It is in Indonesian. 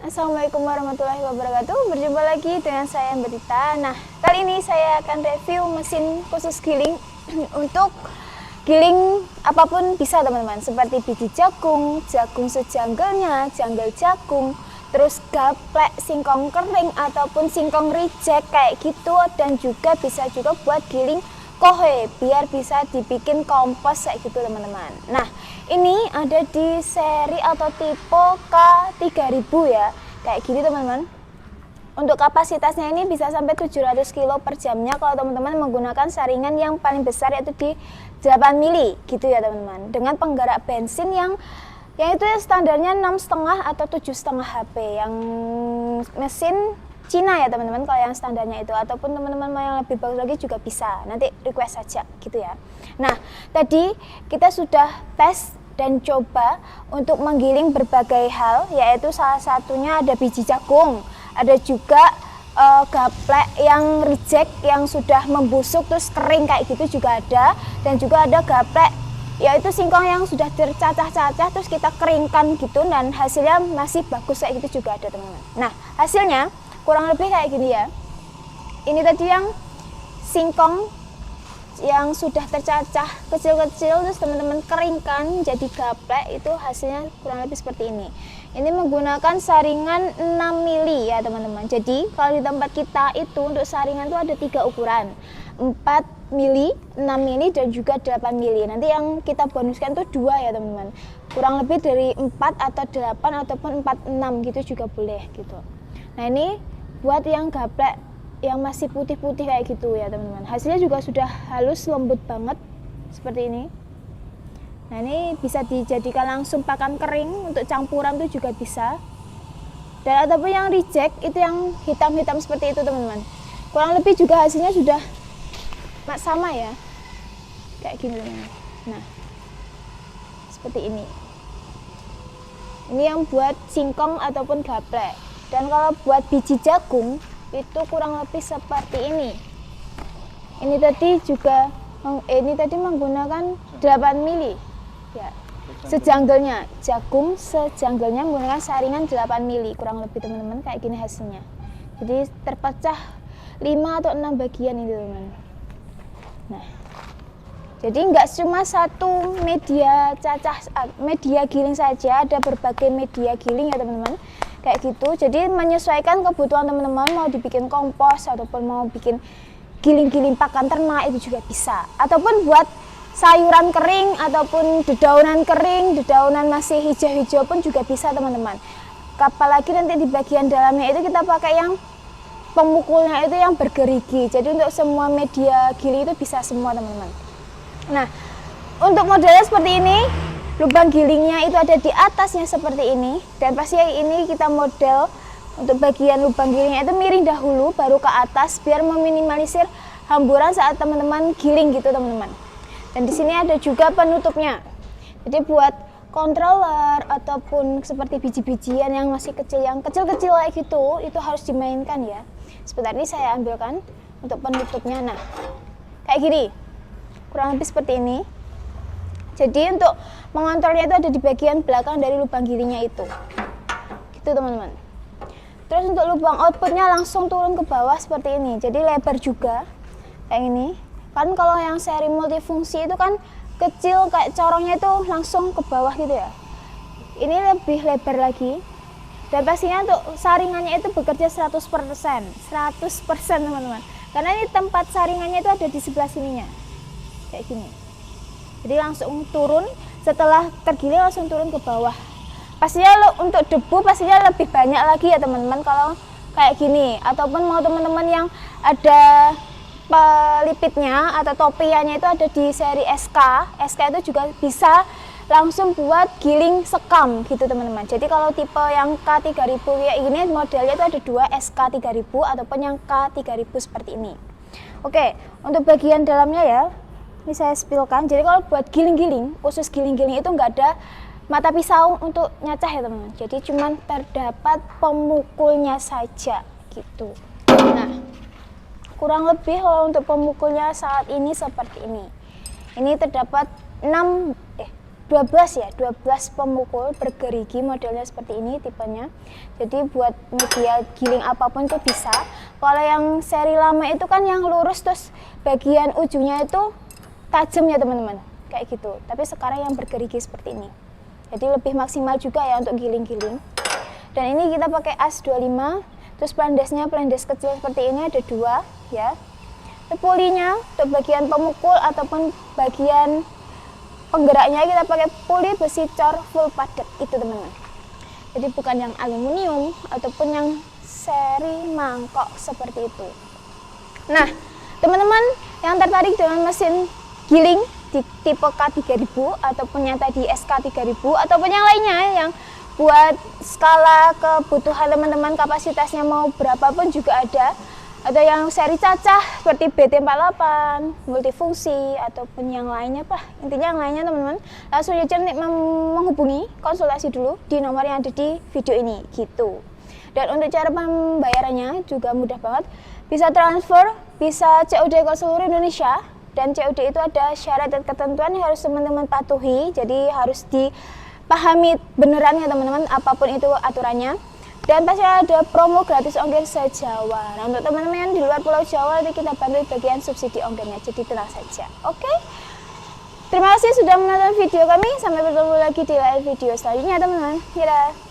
Assalamualaikum warahmatullahi wabarakatuh. Berjumpa lagi dengan saya Mbak Dita. Nah, kali ini saya akan review mesin khusus giling untuk giling apapun bisa teman-teman, seperti biji jagung, jagung sejanggalnya, janggal jagung, terus gaplek, singkong kering ataupun singkong reject kayak gitu, dan juga bisa juga buat giling kohe biar bisa dibikin kompos kayak gitu teman-teman. Nah, ini ada di seri atau tipe K3000 ya, kayak gini teman-teman. Untuk kapasitasnya ini bisa sampai 700 kilo per jamnya kalau teman-teman menggunakan saringan yang paling besar, yaitu di 8 mili gitu ya teman-teman, dengan penggerak bensin yang itu ya standarnya 6,5 atau 7,5 HP, yang mesin Cina ya teman-teman kalau yang standarnya itu, ataupun teman-teman mau yang lebih bagus lagi juga bisa, nanti request saja gitu ya. Nah, tadi kita sudah tes dan coba untuk menggiling berbagai hal, yaitu salah satunya ada biji jagung, ada juga gaplek yang reject yang sudah membusuk terus kering kayak gitu juga ada, dan juga ada gaplek yaitu singkong yang sudah tercacah-cacah terus kita keringkan gitu, dan hasilnya masih bagus kayak gitu juga ada teman-teman. Nah, hasilnya kurang lebih kayak gini ya. Ini tadi yang singkong yang sudah tercacah kecil-kecil terus teman-teman keringkan jadi gaplek, itu hasilnya kurang lebih seperti ini. Ini menggunakan saringan 6 mili ya teman-teman. Jadi kalau di tempat kita itu untuk saringan itu ada 3 ukuran, 4 mili, 6 mili, dan juga 8 mili. Nanti yang kita bonuskan itu 2 ya teman-teman. Kurang lebih dari 4 atau 8 ataupun 46 gitu juga boleh gitu. Nah, ini buat yang gaplek yang masih putih-putih kayak gitu ya teman-teman. Hasilnya juga sudah halus, lembut banget seperti ini. Nah, ini bisa dijadikan langsung pakan kering untuk campuran itu juga bisa. Dan ataupun yang reject itu yang hitam-hitam seperti itu teman-teman. Kurang lebih juga hasilnya sudah sama ya. Kayak gini teman-teman. Nah, seperti ini. Ini yang buat singkong ataupun gaplek. Dan kalau buat biji jagung itu kurang lebih seperti ini. Ini tadi menggunakan 8 mili ya. Sejanggalnya, jagung sejanggalnya menggunakan saringan 8 mili kurang lebih teman-teman, kayak gini hasilnya. Jadi terpecah 5 atau 6 bagian ini teman-teman. Nah, jadi nggak cuma satu media giling saja, ada berbagai media giling ya teman-teman. Kayak gitu, jadi menyesuaikan kebutuhan teman-teman, mau dibikin kompos ataupun mau bikin giling-giling pakan ternak itu juga bisa, ataupun buat sayuran kering ataupun dedaunan kering, dedaunan masih hijau-hijau pun juga bisa teman-teman. Apalagi nanti di bagian dalamnya itu kita pakai yang pemukulnya itu yang bergerigi, jadi untuk semua media giling itu bisa semua teman-teman. Nah, untuk modelnya seperti ini, lubang gilingnya itu ada di atasnya seperti ini, dan pasti ini kita model untuk bagian lubang gilingnya itu miring dahulu baru ke atas biar meminimalisir hamburan saat teman-teman giling gitu teman-teman. Dan di sini ada juga penutupnya. Jadi buat controller ataupun seperti biji-bijian yang masih kecil, yang kecil-kecil kayak gitu, itu harus dimainkan ya. Sebentar, ini saya ambilkan untuk penutupnya. Nah, kayak gini, kurang lebih seperti ini. Jadi untuk mengontrolnya itu ada di bagian belakang dari lubang gilingnya itu, gitu teman-teman. Terus untuk lubang outputnya langsung turun ke bawah seperti ini, jadi lebar juga kayak ini. Kan kalau yang seri multifungsi itu kan kecil, kayak corongnya itu langsung ke bawah gitu ya. Ini lebih lebar lagi, dan pastinya untuk saringannya itu bekerja 100% teman-teman. Karena ini tempat saringannya itu ada di sebelah sininya, kayak gini. Jadi langsung turun, setelah tergiling langsung turun ke bawah. Pastinya untuk debu pastinya lebih banyak lagi ya teman-teman kalau kayak gini. Ataupun mau teman-teman yang ada pelipitnya atau topiannya itu ada di seri SK itu juga bisa langsung buat giling sekam gitu teman-teman. Jadi kalau tipe yang K3000 ya ini modelnya itu ada 2, SK3000 ataupun yang K3000 seperti ini. Oke, untuk bagian dalamnya ya, ini saya spillkan. Jadi kalau buat giling-giling, khusus giling-giling itu nggak ada mata pisau untuk nyacah ya teman-teman. Jadi cuman terdapat pemukulnya saja gitu. Nah, kurang lebih kalau untuk pemukulnya saat ini seperti ini. Ini terdapat 12 ya, 12 pemukul bergerigi, modelnya seperti ini tipenya. Jadi buat media giling apapun itu bisa. Kalau yang seri lama itu kan yang lurus terus bagian ujungnya itu tajam ya teman-teman, kayak gitu. Tapi sekarang yang bergerigi seperti ini. Jadi lebih maksimal juga ya untuk giling-giling. Dan ini kita pakai as 25, terus pelendes kecil seperti ini ada 2 ya. Pulinya untuk bagian pemukul ataupun bagian penggeraknya kita pakai puli besi cor full padat itu teman-teman. Jadi bukan yang aluminium ataupun yang seri mangkok seperti itu. Nah teman-teman yang tertarik dengan mesin giling di tipe K3000 ataupun yang tadi SK3000 ataupun yang lainnya yang buat skala kebutuhan teman-teman kapasitasnya mau berapapun juga ada. Ada yang seri cacah seperti BT48, multifungsi ataupun yang lainnya intinya yang lainnya teman-teman langsung aja menghubungi konsultasi dulu di nomor yang ada di video ini gitu. Dan untuk cara pembayarannya juga mudah banget, bisa transfer, bisa COD ke seluruh Indonesia. Dan COD itu ada syarat dan ketentuan yang harus teman-teman patuhi, jadi harus dipahami beneran ya teman-teman apapun itu aturannya. Dan pasti ada promo gratis ongkir se-Jawa. Nah untuk teman-teman yang di luar Pulau Jawa nanti kita bantu bagian subsidi ongkirnya, jadi tenang saja. Oke? Terima kasih sudah menonton video kami, sampai bertemu lagi di live video selanjutnya teman-teman. Dadah.